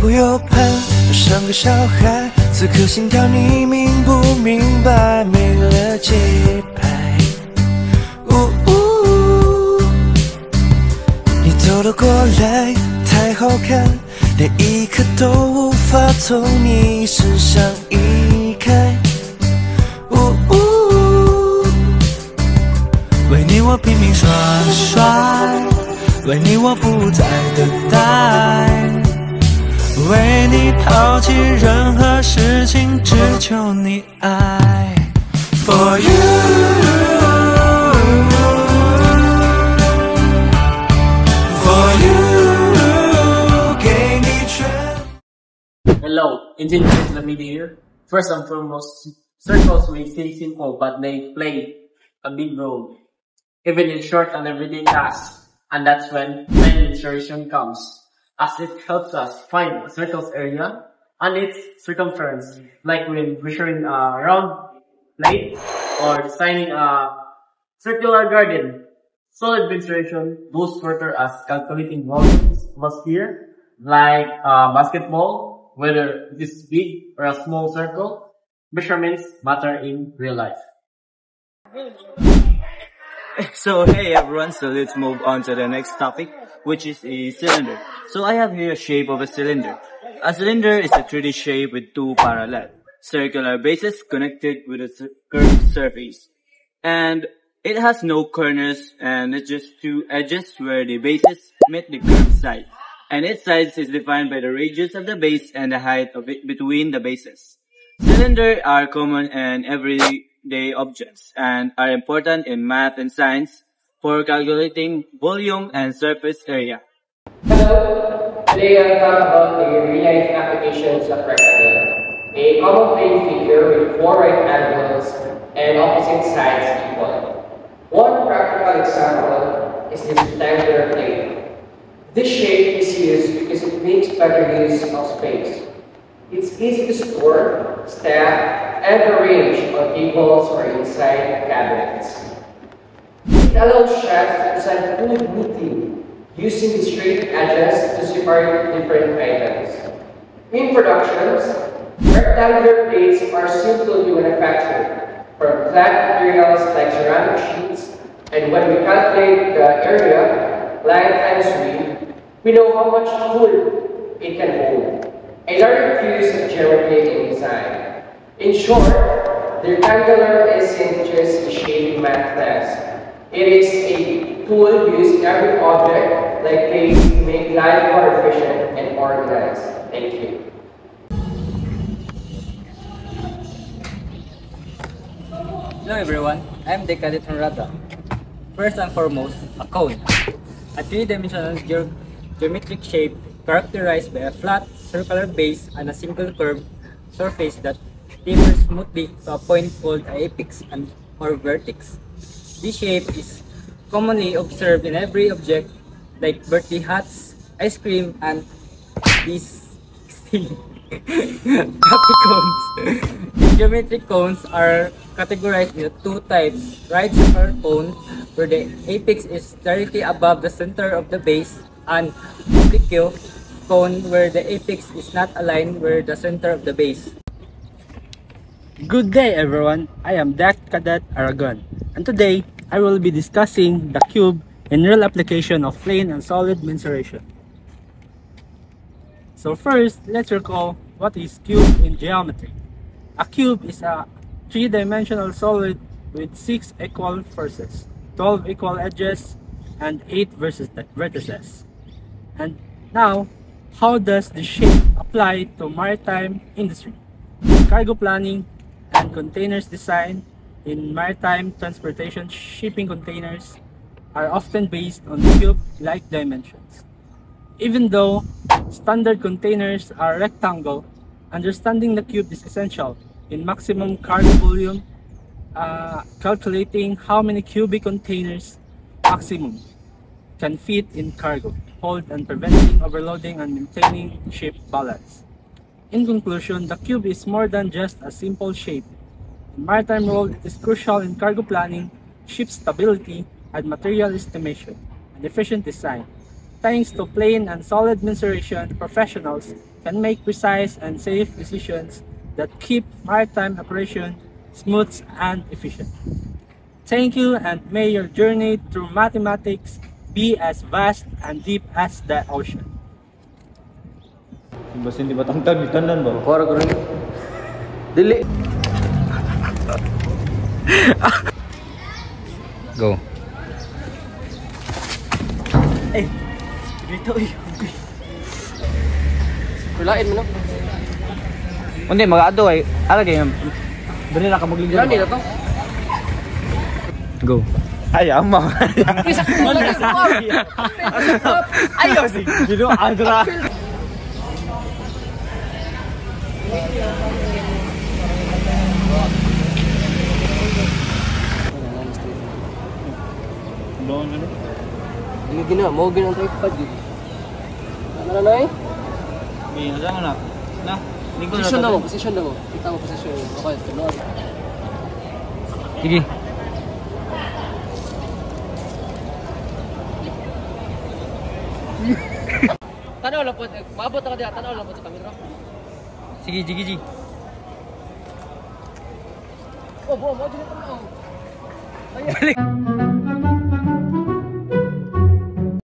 不由盼，像个小孩，此刻心跳你明不明白？没了节拍，你走了过来，太好看，连一刻都无法从你身上移开。为你我拼命耍帅，为你我不再等待，为你抛弃任何事情，只求你爱。For you, for you, 给你全。 Hello, Engineers Lamidi here. First and foremost, circles may seem simple, but they play a big role, even in short and everyday tasks. And that's when line insertion comes, as it helps us find a circle's area and its circumference, like when measuring a round plate or designing a circular garden. Solid insertion goes further as calculating volumes of a sphere, like a basketball, whether it is big or a small circle. Measurements matter in real life. So hey everyone, so let's move on to the next topic, which is a cylinder. So I have here a shape of a cylinder. A cylinder is a 3D shape with two parallel circular bases connected with a curved surface. And it has no corners and it's just two edges where the bases meet the curved side. And its size is defined by the radius of the base and the height of it between the bases. Cylinders are common in everyday objects and are important in math and science for calculating volume and surface area. Hello, today I'll talk about the real-life applications of rectangle, a common plane figure with four right angles and opposite sides equal. One practical example is this rectangular plane. This shape is used because it makes better use of space. It's easy to store, stack, and arrange on tables or inside cabinets. It allows chefs to design food neatly, using the straight edges to separate different items. In productions, rectangular plates are simple to manufacture from flat materials like ceramic sheets, and when we calculate the area, line times width, we know how much food it can hold. A larger use of geometry in design. In short, the rectangular isn't just a shaping math class. It is a tool used in every object like plates to make life more efficient and organized. Thank you. Hello everyone, I'm Decadit Honrada. First and foremost, a cone. A three-dimensional geometric shape characterized by a flat, circular base and a single curved surface that tapers smoothly to a point called an apex or vertex. This shape is commonly observed in every object like birthday hats, ice cream, and these happy cones. Geometric cones are categorized into two types: right circular cone, where the apex is directly above the center of the base, and oblique cone, where the apex is not aligned with the center of the base. Good day everyone, I am Dak Cadet Aragon, and today I will be discussing the cube in real application of plane and solid mensuration. So first, let's recall what is cube in geometry. A cube is a three-dimensional solid with 6 equal faces, 12 equal edges, and 8 vertices. And now, how does the shape apply to maritime industry? Cargo planning and containers design in maritime transportation. Shipping containers are often based on cube-like dimensions. Even though standard containers are rectangle, understanding the cube is essential in maximum cargo volume, calculating how many cubic containers maximum can fit in cargo hold and preventing overloading and maintaining ship balance. In conclusion, the cube is more than just a simple shape. In maritime world, it is crucial in cargo planning, ship stability, and material estimation, and efficient design. thanks to plain and solid mensuration, professionals can make precise and safe decisions that keep maritime operation smooth and efficient. Thank you, and may your journey through mathematics be as vast and deep as the ocean. Basta hindi batang-tag, itanan ba? Kora ko rin. Dili. Go. Eh, dito eh. Kulain mo no? Hindi, mag-aado ay. Ala kayo. Dali na ka maglinggo. Ilan nila to? Go. Ay, ama. Ayaw si Gino Andra. Doon ano? Ini gina, mau gina ang tripod yun. Ano na na eh? May nasama na. Na, lingkod Position na mo, position na mo. Kita mo position. Okay, tunod. Sige. Tanaw lang po, maabot ako diya, tanaw lang po sa camera. Sige, sige, sige. Oh, mo dili tanaw. Balik.